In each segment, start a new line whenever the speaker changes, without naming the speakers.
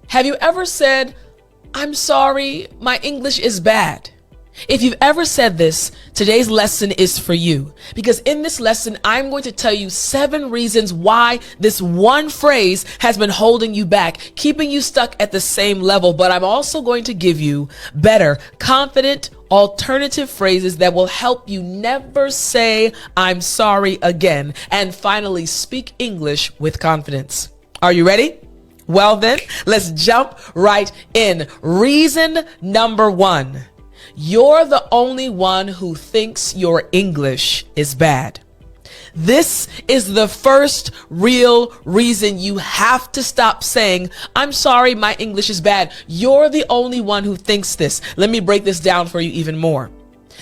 Have you ever said, I'm sorry, my English is bad? If you've ever said this, today's lesson is for you. Because in this lesson, I'm going to tell you 7 reasons why this one phrase has been holding you back, keeping you stuck at the same level. But I'm also going to give you better, confident, alternative phrases that will help you never say, I'm sorry again, and finally speak English with confidence. Are you ready? Well then, let's jump right in. Reason number 1. You're the only one who thinks your English is bad. This is the first real reason you have to stop saying, I'm sorry, my English is bad. You're the only one who thinks this. Let me break this down for you even more.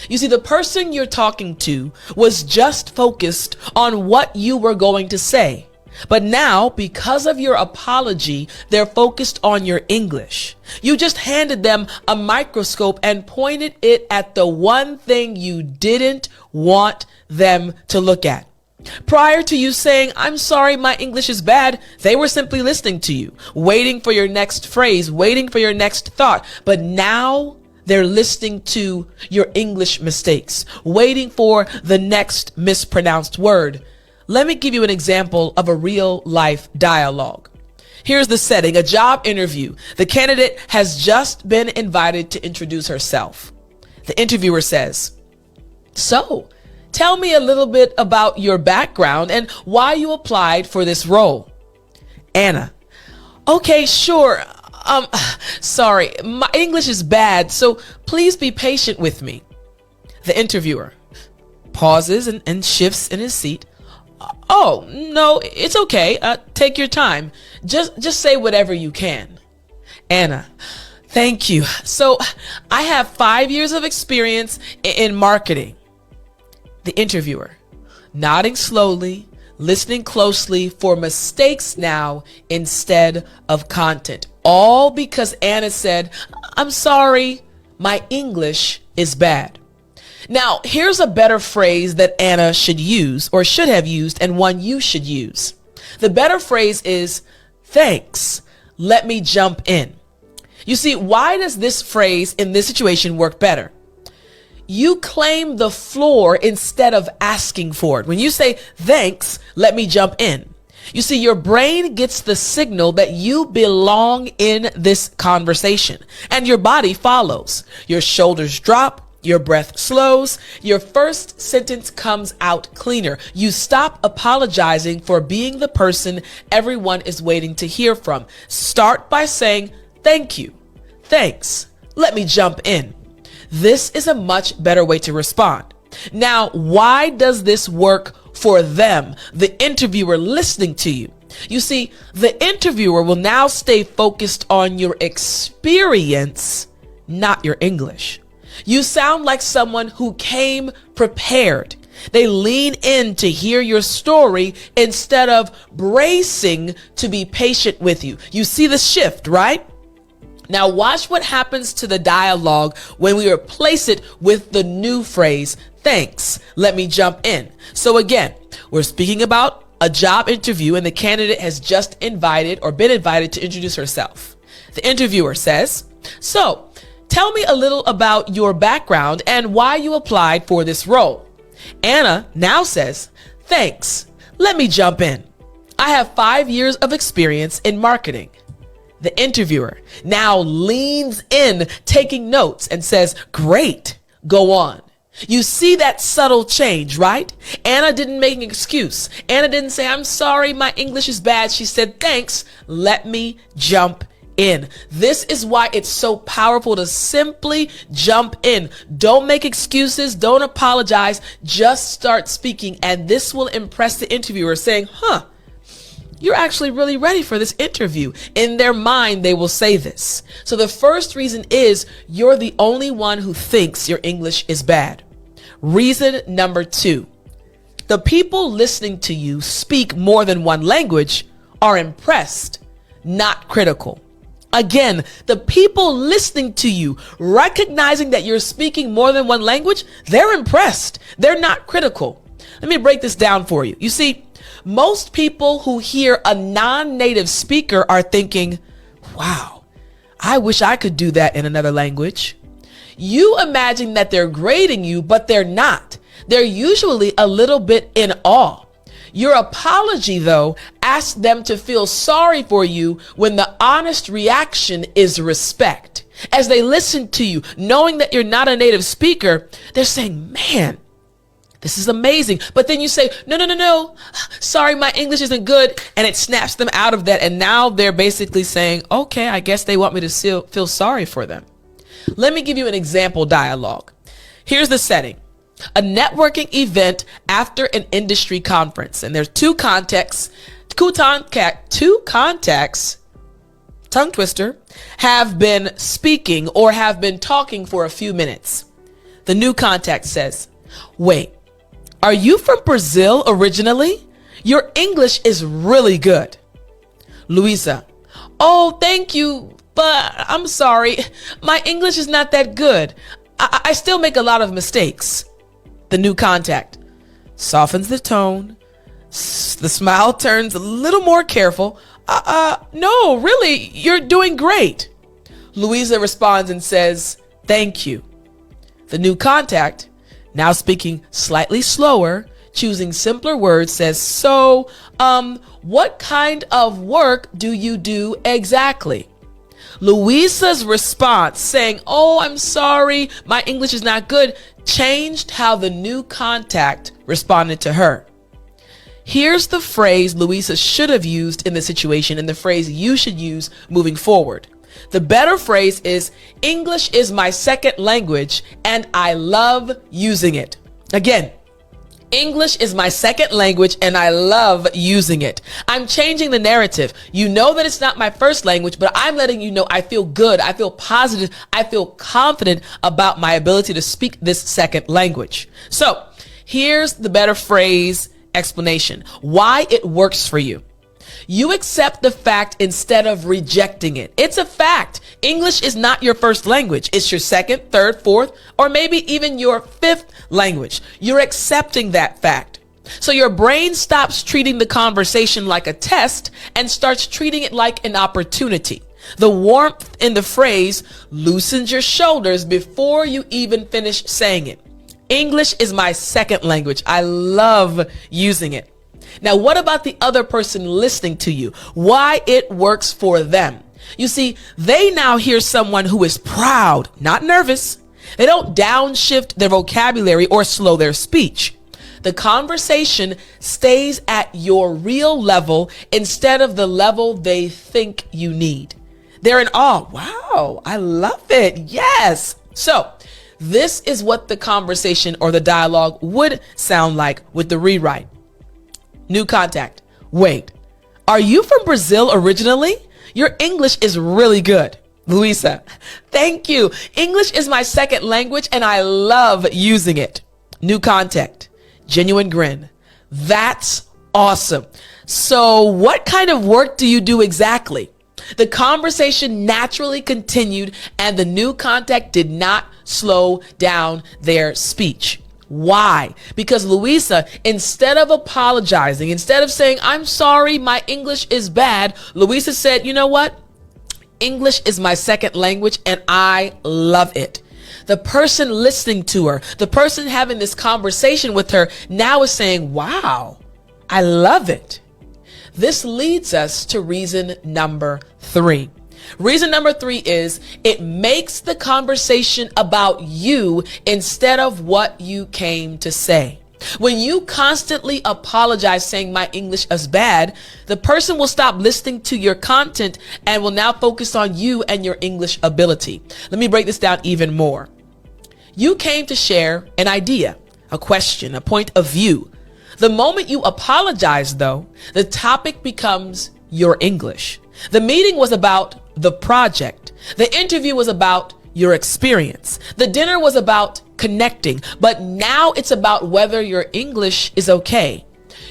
You see, the person you're talking to was just focused on what you were going to say. But now, because of your apology, they're focused on your English. You just handed them a microscope and pointed it at the one thing you didn't want them to look at. Prior to you saying, I'm sorry, my English is bad, they were simply listening to you, waiting for your next phrase, waiting for your next thought. But now they're listening to your English mistakes, waiting for the next mispronounced word. Let me give you an example of a real life dialogue. Here's the setting, a job interview. The candidate has just been invited to introduce herself. The interviewer says, so, tell me a little bit about your background and why you applied for this role. Anna, okay, sure. Sorry, my English is bad, so please be patient with me. The interviewer pauses and shifts in his seat. Oh, no, it's okay. Take your time. Just say whatever you can. Anna, thank you. So I have 5 years of experience in marketing. The interviewer, nodding slowly, listening closely for mistakes now instead of content. All because Anna said, I'm sorry, my English is bad. Now, here's a better phrase that Anna should use or should have used and one you should use. The better phrase is, thanks, let me jump in. You see, why does this phrase in this situation work better? You claim the floor instead of asking for it. When you say, thanks, let me jump in. You see, your brain gets the signal that you belong in this conversation and your body follows. Your shoulders drop. Your breath slows. Your first sentence comes out cleaner. You stop apologizing for being the person everyone is waiting to hear from. Start by saying, thank you. Thanks. Let me jump in. This is a much better way to respond. Now, why does this work for them, the interviewer listening to you? You see, the interviewer will now stay focused on your experience, not your English. You sound like someone who came prepared. They lean in to hear your story instead of bracing to be patient with you. You see the shift, right? Now watch what happens to the dialogue when we replace it with the new phrase, thanks, let me jump in. So again, we're speaking about a job interview and the candidate has just been invited to introduce herself. The interviewer says, so, tell me a little about your background and why you applied for this role. Anna now says, thanks, let me jump in. I have 5 years of experience in marketing. The interviewer now leans in, taking notes and says, great, go on. You see that subtle change, right? Anna didn't make an excuse. Anna didn't say, I'm sorry, my English is bad. She said, thanks, let me jump in. This is why it's so powerful to simply jump in. Don't make excuses. Don't apologize. Just start speaking. And this will impress the interviewer saying, you're actually really ready for this interview. In their mind, they will say this. So the first reason is you're the only one who thinks your English is bad. Reason number 2, the people listening to you speak more than one language are impressed, not critical. Again, the people listening to you, recognizing that you're speaking more than one language, they're impressed. They're not critical. Let me break this down for you. You see, most people who hear a non-native speaker are thinking, wow, I wish I could do that in another language. You imagine that they're grading you, but they're not. They're usually a little bit in awe. Your apology, though, asks them to feel sorry for you when the honest reaction is respect. As they listen to you, knowing that you're not a native speaker, they're saying, man, this is amazing. But then you say, no. Sorry, my English isn't good. And it snaps them out of that. And now they're basically saying, okay, I guess they want me to feel sorry for them. Let me give you an example dialogue. Here's the setting. A networking event after an industry conference. And there's two contacts, tongue twister, have been speaking or have been talking for a few minutes. The new contact says, wait, are you from Brazil originally? Your English is really good. Louisa, oh, thank you, but I'm sorry. My English is not that good. I still make a lot of mistakes. The new contact softens the tone. The smile turns a little more careful. No, really, you're doing great. Louisa responds and says, thank you. The new contact, now speaking slightly slower, choosing simpler words, says, so, what kind of work do you do exactly? Louisa's response, saying, oh, I'm sorry, my English is not good, changed how the new contact responded to her. Here's the phrase Louisa should have used in the situation and the phrase you should use moving forward. The better phrase is, English is my second language and I love using it. Again, English is my second language and I love using it. I'm changing the narrative. You know that it's not my first language, but I'm letting you know I feel good. I feel positive. I feel confident about my ability to speak this second language. So here's the better phrase explanation. Why it works for you. You accept the fact instead of rejecting it. It's a fact. English is not your first language. It's your second, third, fourth, or maybe even your fifth language. You're accepting that fact. So your brain stops treating the conversation like a test and starts treating it like an opportunity. The warmth in the phrase loosens your shoulders before you even finish saying it. English is my second language. I love using it. Now, what about the other person listening to you? Why it works for them? You see, they now hear someone who is proud, not nervous. They don't downshift their vocabulary or slow their speech. The conversation stays at your real level instead of the level they think you need. They're in awe. Wow, I love it. Yes. So this is what the conversation or the dialogue would sound like with the rewrite. New contact. Wait, are you from Brazil originally? Your English is really good. Louisa, thank you. English is my second language and I love using it. New contact. Genuine grin. That's awesome. So what kind of work do you do exactly? The conversation naturally continued and the new contact did not slow down their speech. Why? Because Louisa, instead of apologizing, instead of saying, I'm sorry, my English is bad, Louisa said, you know what? English is my second language and I love it. The person listening to her, the person having this conversation with her now is saying, wow, I love it. This leads us to reason number 3. Reason number 3 is it makes the conversation about you instead of what you came to say. When you constantly apologize saying my English is bad, the person will stop listening to your content and will now focus on you and your English ability. Let me break this down even more. You came to share an idea, a question, a point of view. The moment you apologize, though, the topic becomes your English. The meeting was about the project. The interview was about your experience. The dinner was about connecting, but now it's about whether your English is okay.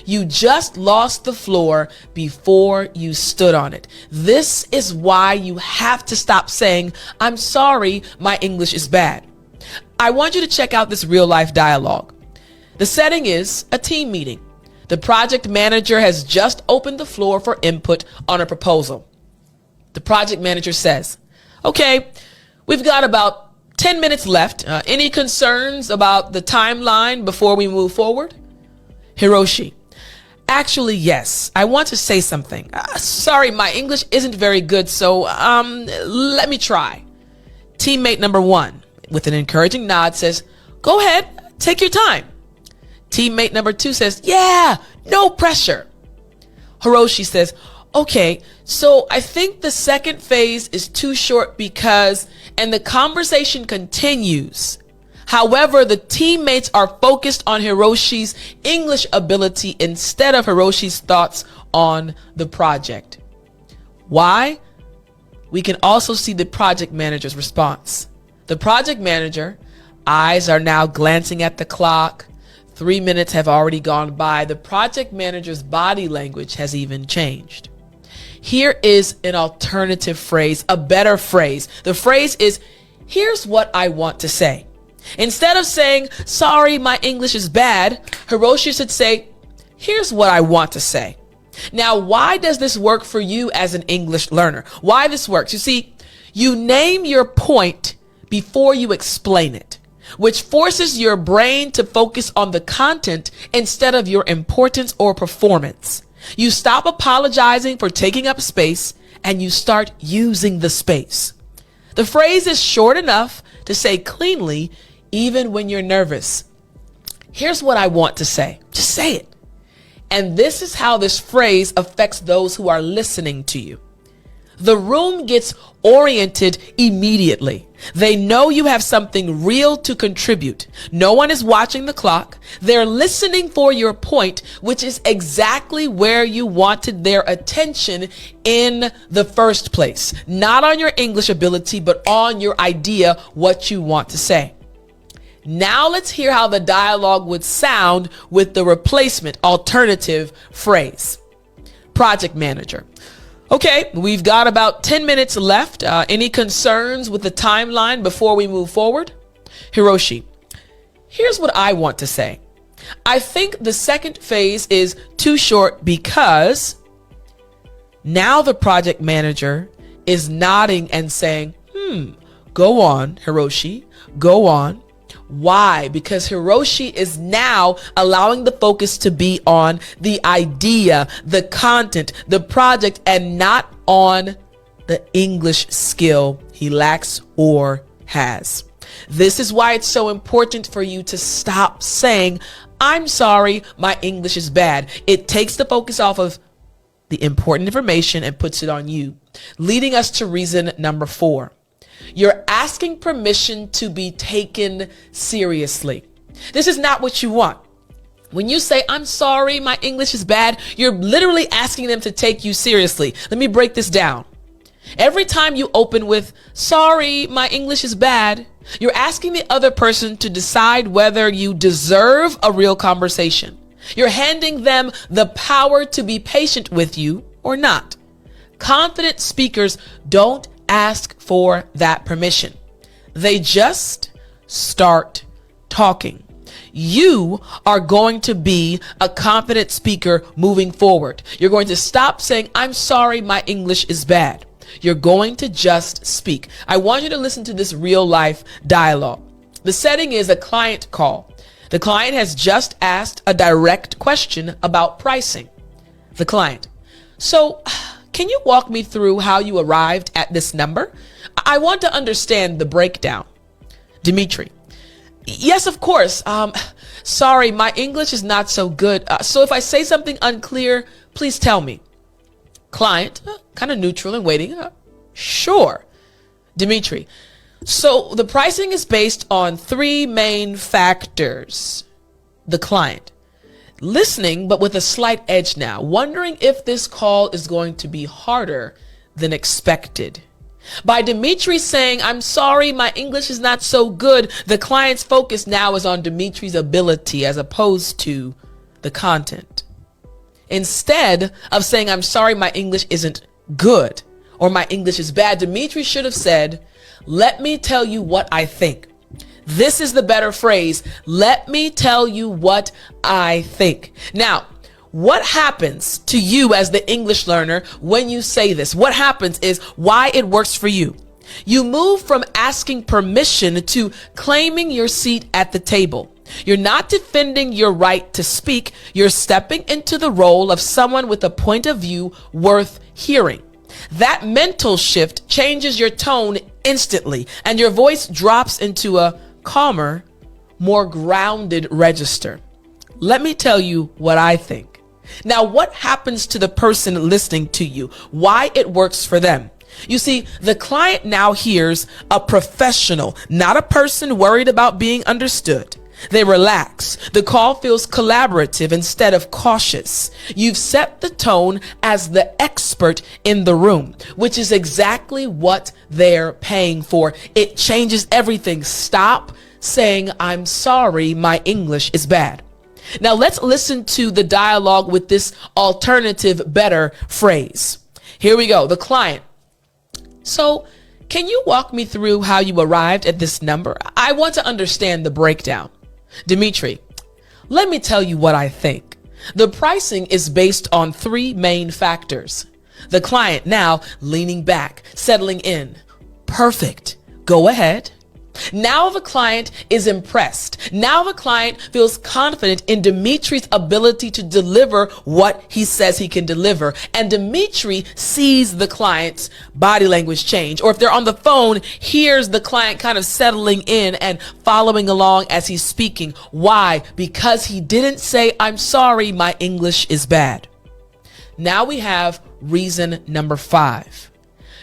You just lost the floor before you stood on it. This is why you have to stop saying, I'm sorry, my English is bad. I want you to check out this real life dialogue. The setting is a team meeting. The project manager has just opened the floor for input on a proposal. The project manager says, Okay, we've got about 10 minutes left. Any concerns about the timeline before we move forward? Hiroshi. Actually, yes. I want to say something. Sorry, my English isn't very good, so let me try. Teammate number 1, with an encouraging nod, says, go ahead, take your time. Teammate number 2 says, yeah, no pressure. Hiroshi says, okay, so I think the second phase is too short because, and the conversation continues. However, the teammates are focused on Hiroshi's English ability instead of Hiroshi's thoughts on the project. Why? We can also see the project manager's response. The project manager, eyes are now glancing at the clock. 3 minutes have already gone by. The project manager's body language has even changed. Here is an alternative phrase, a better phrase. The phrase is, here's what I want to say. Instead of saying, sorry, my English is bad, Hiroshi should say, here's what I want to say. Now, why does this work for you as an English learner? Why this works? You see, you name your point before you explain it, which forces your brain to focus on the content instead of your importance or performance. You stop apologizing for taking up space and you start using the space. The phrase is short enough to say cleanly, even when you're nervous. Here's what I want to say. Just say it. And this is how this phrase affects those who are listening to you. The room gets oriented immediately. They know you have something real to contribute. No one is watching the clock. They're listening for your point, which is exactly where you wanted their attention in the first place. Not on your English ability, but on your idea, what you want to say. Now let's hear how the dialogue would sound with the replacement alternative phrase. Project manager. Okay, we've got about 10 minutes left. Any concerns with the timeline before we move forward? Hiroshi. Here's what I want to say. I think the second phase is too short because now the project manager is nodding and saying, go on, Hiroshi, go on. Why? Because Hiroshi is now allowing the focus to be on the idea, the content, the project, and not on the English skill he lacks or has. This is why it's so important for you to stop saying, I'm sorry, my English is bad. It takes the focus off of the important information and puts it on you, leading us to reason number 4. You're asking permission to be taken seriously. This is not what you want. When you say, I'm sorry, my English is bad, you're literally asking them to take you seriously. Let me break this down. Every time you open with, sorry, my English is bad, you're asking the other person to decide whether you deserve a real conversation. You're handing them the power to be patient with you or not. Confident speakers don't ask for that permission. They just start talking. You are going to be a confident speaker moving forward. You're going to stop saying, I'm sorry, my English is bad. You're going to just speak. I want you to listen to this real life dialogue. The setting is a client call. The client has just asked a direct question about pricing. The client. So, can you walk me through how you arrived at this number? I want to understand the breakdown. Dimitri. Yes, of course. Sorry, my English is not so good. So if I say something unclear, please tell me. Client, kind of neutral and waiting. Sure. Dimitri. So the pricing is based on 3 main factors. The client. Listening, but with a slight edge now, wondering if this call is going to be harder than expected. By Dimitri saying, I'm sorry, my English is not so good, the client's focus now is on Dimitri's ability as opposed to the content. Instead of saying, I'm sorry, my English isn't good or my English is bad, Dimitri should have said, let me tell you what I think. This is the better phrase. Let me tell you what I think. Now, what happens to you as the English learner when you say this? What happens is why it works for you. You move from asking permission to claiming your seat at the table. You're not defending your right to speak. You're stepping into the role of someone with a point of view worth hearing. That mental shift changes your tone instantly, and your voice drops into a calmer, more grounded register. Let me tell you what I think. Now, what happens to the person listening to you? Why it works for them? You see, the client now hears a professional, not a person worried about being understood. They relax. The call feels collaborative instead of cautious. You've set the tone as the expert in the room, which is exactly what they're paying for. It changes everything. Stop saying, "I'm sorry, my English is bad." Now let's listen to the dialogue with this alternative, better phrase. Here we go. The client. So, can you walk me through how you arrived at this number? I want to understand the breakdown. Dimitri, let me tell you what I think. The pricing is based on three main factors. The client now leaning back, settling in. Perfect. Go ahead. Now the client is impressed. Now the client feels confident in Dimitri's ability to deliver what he says he can deliver. And Dimitri sees the client's body language change. Or if they're on the phone, hears the client kind of settling in and following along as he's speaking. Why? Because he didn't say, "I'm sorry, my English is bad." Now we have reason number 5.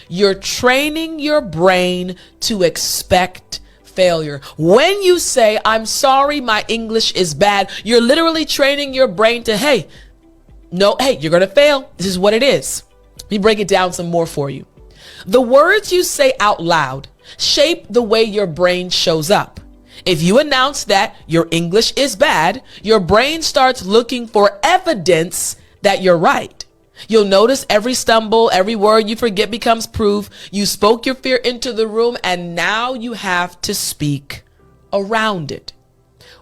You're training your brain to expect failure. When you say, "I'm sorry, my English is bad," you're literally training your brain to, hey, you're going to fail. This is what it is. Let me break it down some more for you. The words you say out loud shape the way your brain shows up. If you announce that your English is bad, your brain starts looking for evidence that you're right. You'll notice every stumble, every word you forget becomes proof. You spoke your fear into the room, and now you have to speak around it.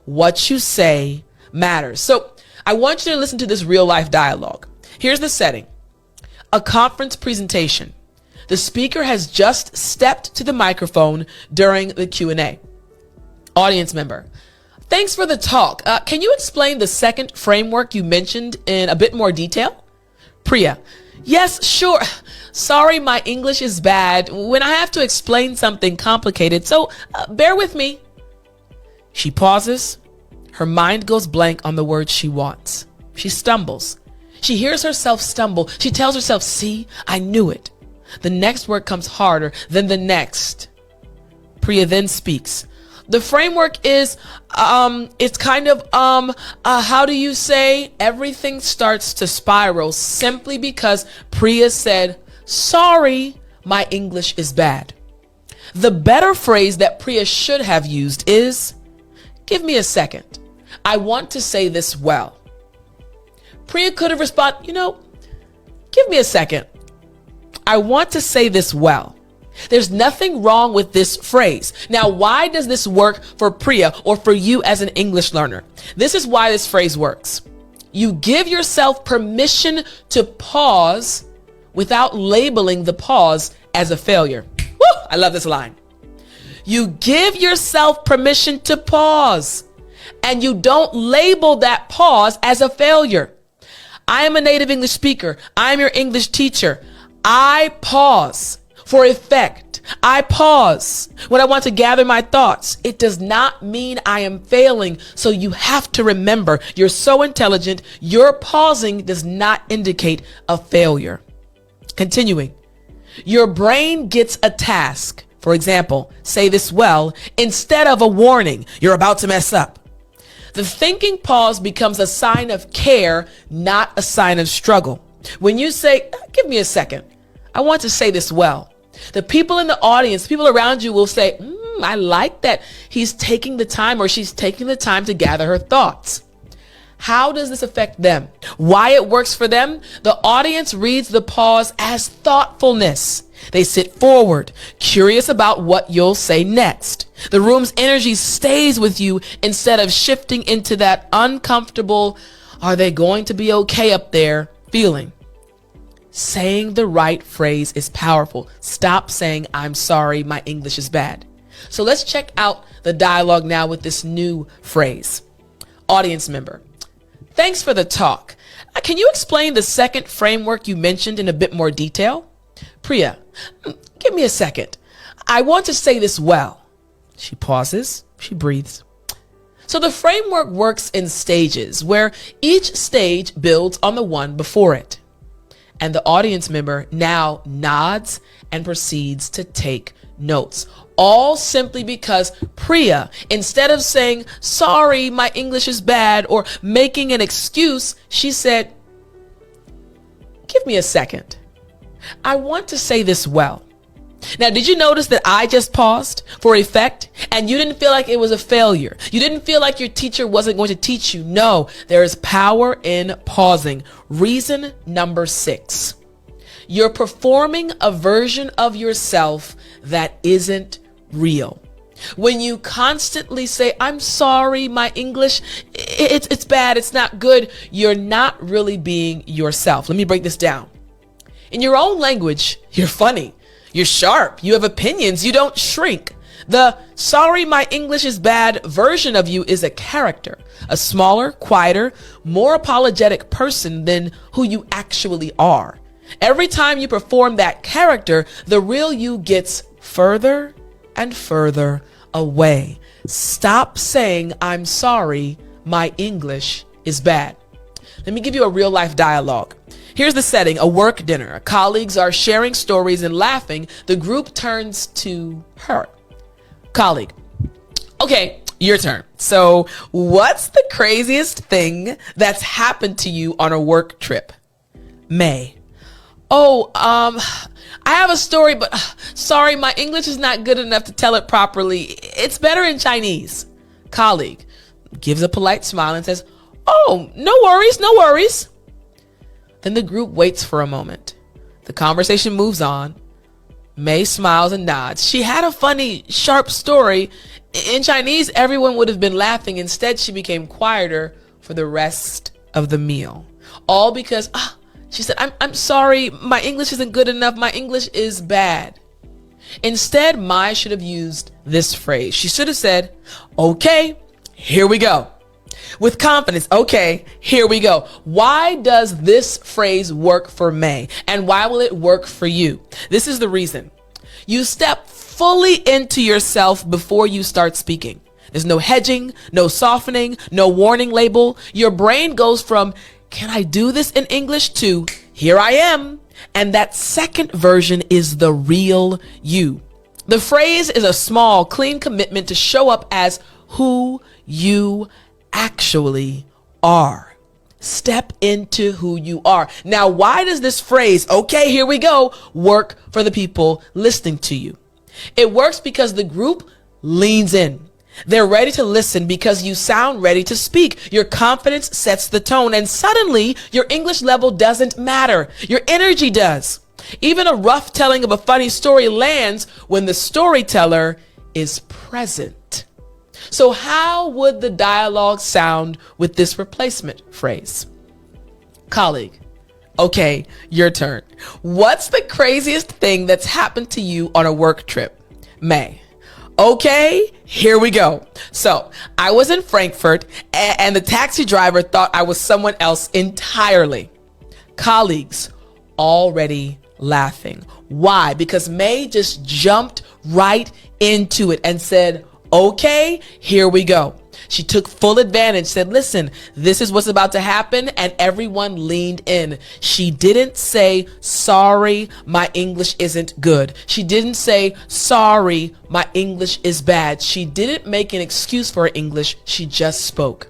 What you say matters. So I want you to listen to this real life dialogue. Here's the setting. A conference presentation. The speaker has just stepped to the microphone during the Q&A. Audience member. Thanks for the talk. Can you explain the second framework you mentioned in a bit more detail? Priya. Yes, sure. Sorry, my English is bad when I have to explain something complicated, so bear with me. She pauses. Her mind goes blank on the words she wants. She stumbles. She hears herself stumble. She tells herself, "See, I knew it." The next word comes harder than the next. Priya then speaks. The framework is, it's kind of, how do you say? Everything starts to spiral simply because Priya said, "Sorry, my English is bad." The better phrase that Priya should have used is, "Give me a second. I want to say this well." Priya could have responded, "Give me a second. I want to say this well." There's nothing wrong with this phrase. Now, why does this work for Priya or for you as an English learner? This is why this phrase works. You give yourself permission to pause without labeling the pause as a failure. Woo! I love this line. You give yourself permission to pause, and you don't label that pause as a failure. I am a native English speaker. I'm your English teacher. I pause for effect. I pause when I want to gather my thoughts. It does not mean I am failing. So you have to remember, you're so intelligent. Your pausing does not indicate a failure. Continuing. Your brain gets a task. For example, say this well, instead of a warning, you're about to mess up. The thinking pause becomes a sign of care, not a sign of struggle. When you say, "Give me a second. I want to say this well," the people in the audience, people around you will say, "I like that he's taking the time or she's taking the time to gather her thoughts." How does this affect them? Why it works for them? The audience reads the pause as thoughtfulness. They sit forward, curious about what you'll say next. The room's energy stays with you instead of shifting into that uncomfortable, "Are they going to be okay up there?" feeling. saying the right phrase is powerful. Stop saying, I'm sorry, my English is bad. So let's check out the dialogue now with this new phrase. Audience member: thanks for the talk. Can you explain the second framework you mentioned in a bit more detail? Priya: give me a second. I want to say this well. She pauses. She breathes. So the framework works in stages, where each stage builds on the one before it. And the audience member now nods and proceeds to take notes. All simply because Priya, instead of saying, sorry, my English is bad, or making an excuse, she said, give me a second. I want to say this well. Now, did you notice that I just paused for effect and you didn't feel like it was a failure? You didn't feel like your teacher wasn't going to teach you. No, there is power in pausing. Reason number 6. You're performing a version of yourself that isn't real. When you constantly say, I'm sorry, my English, it's bad, it's not good, you're not really being yourself. Let me break this down. In your own language, you're funny. You're sharp. You have opinions. You don't shrink. The sorry, my English is bad version of you is a character, a smaller, quieter, more apologetic person than who you actually are. Every time you perform that character, the real you gets further and further away. Stop saying, I'm sorry, my English is bad. Let me give you a real life dialogue. Here's the setting: a work dinner. Colleagues are sharing stories and laughing. The group turns to her. Colleague: okay, your turn. So what's the craziest thing that's happened to you on a work trip? May: I have a story, but sorry, my English is not good enough to tell it properly. It's better in Chinese. Colleague gives a polite smile and says, oh, no worries, no worries. Then the group waits for a moment. The conversation moves on. May smiles and nods. She had a funny, sharp story. In Chinese, everyone would have been laughing. Instead, she became quieter for the rest of the meal. All because, she said, I'm sorry, my English isn't good enough. My English is bad. Instead, Mai should have used this phrase. She should have said, okay, here we go. With confidence, okay, here we go. Why does this phrase work for May? And why will it work for you? This is the reason. You step fully into yourself before you start speaking. There's no hedging, no softening, no warning label. Your brain goes from, can I do this in English, to here I am. And that second version is the real you. The phrase is a small, clean commitment to show up as who you actually are. Step into who you are. Now, why does this phrase, okay, here we go, work for the people listening to you? It works because the group leans in. They're ready to listen because you sound ready to speak. Your confidence sets the tone, and suddenly your English level doesn't matter. Your energy does. Even a rough telling of a funny story lands when the storyteller is present. So how would the dialogue sound with this replacement phrase? Colleague: okay, your turn. What's the craziest thing that's happened to you on a work trip? May: okay, here we go. So I was in Frankfurt and the taxi driver thought I was someone else entirely. Colleagues already laughing. Why? Because May just jumped right into it and said, okay, here we go. She took full advantage, said, listen, this is what's about to happen, and everyone leaned in. She didn't say, sorry, my English isn't good. She didn't say, sorry, my English is bad. She didn't make an excuse for her English. She just spoke.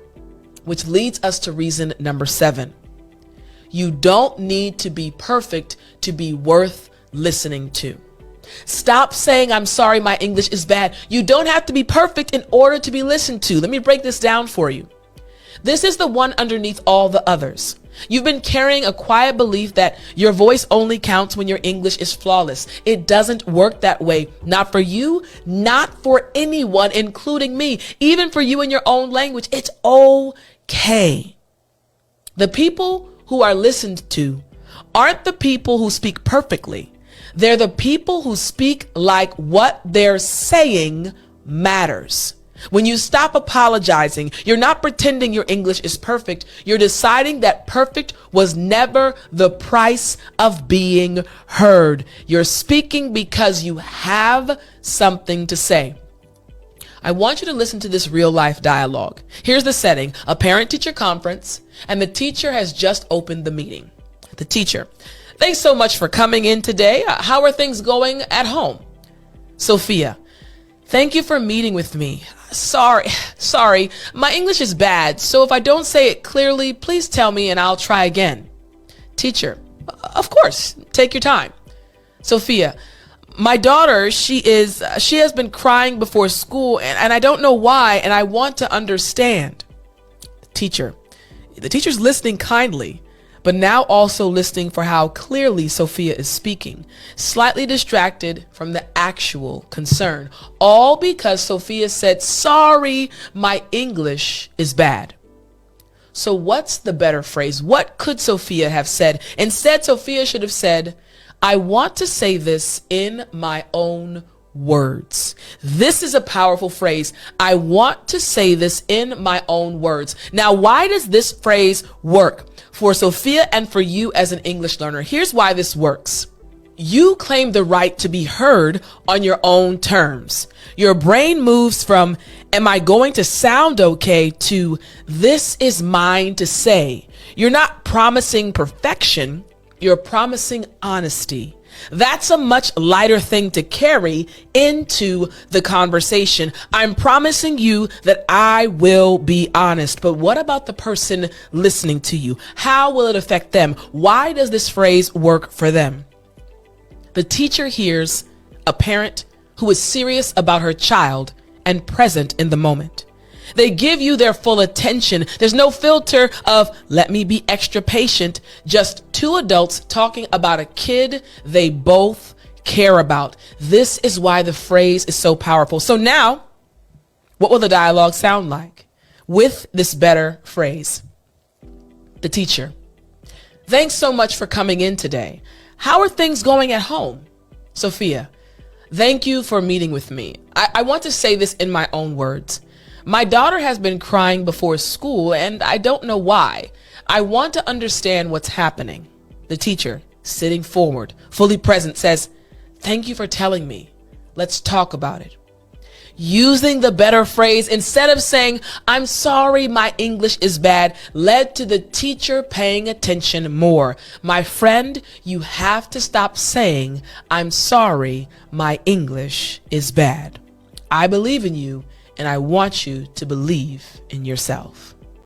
Which leads us to reason number 7. You don't need to be perfect to be worth listening to. Stop saying, I'm sorry, my English is bad. You don't have to be perfect in order to be listened to. Let me break this down for you. This is the one underneath all the others. You've been carrying a quiet belief that your voice only counts when your English is flawless. It doesn't work that way. Not for you, not for anyone, including me. Even for you in your own language, it's okay. The people who are listened to aren't the people who speak perfectly. They're the people who speak like what they're saying matters. When you stop apologizing, you're not pretending your English is perfect. You're deciding that perfect was never the price of being heard. You're speaking because you have something to say. I want you to listen to this real life dialogue. Here's the setting: a parent-teacher conference, and the teacher has just opened the meeting. The teacher: thanks so much for coming in today. How are things going at home? Sophia: thank you for meeting with me. Sorry, my English is bad, so if I don't say it clearly, please tell me and I'll try again. Teacher: of course, take your time. Sophia: my daughter, she has been crying before school and I don't know why, and I want to understand. Teacher: the teacher's listening kindly, but now also listening for how clearly Sophia is speaking, slightly distracted from the actual concern, all because Sophia said, sorry, my English is bad. So what's the better phrase? What could Sophia have said? Instead, Sophia should have said, I want to say this in my own words. This is a powerful phrase. I want to say this in my own words. Now, why does this phrase work for Sophia and for you as an English learner? Here's why this works. You claim the right to be heard on your own terms. Your brain moves from, am I going to sound okay, to, this is mine to say. You're not promising perfection. You're promising honesty. That's a much lighter thing to carry into the conversation. I'm promising you that I will be honest. But what about the person listening to you? How will it affect them? Why does this phrase work for them? The teacher hears a parent who is serious about her child and present in the moment. They give you their full attention. There's no filter of, let me be extra patient. Just two adults talking about a kid they both care about. This is why the phrase is so powerful. So now, what will the dialogue sound like with this better phrase? The teacher: thanks so much for coming in today. How are things going at home? Sophia: thank you for meeting with me. I want to say this in my own words. My daughter has been crying before school and I don't know why. I want to understand what's happening. The teacher, sitting forward, fully present, says, thank you for telling me. Let's talk about it. Using the better phrase instead of saying, I'm sorry, my English is bad, led to the teacher paying attention more. My friend, you have to stop saying, I'm sorry, my English is bad. I believe in you, and I want you to believe in yourself.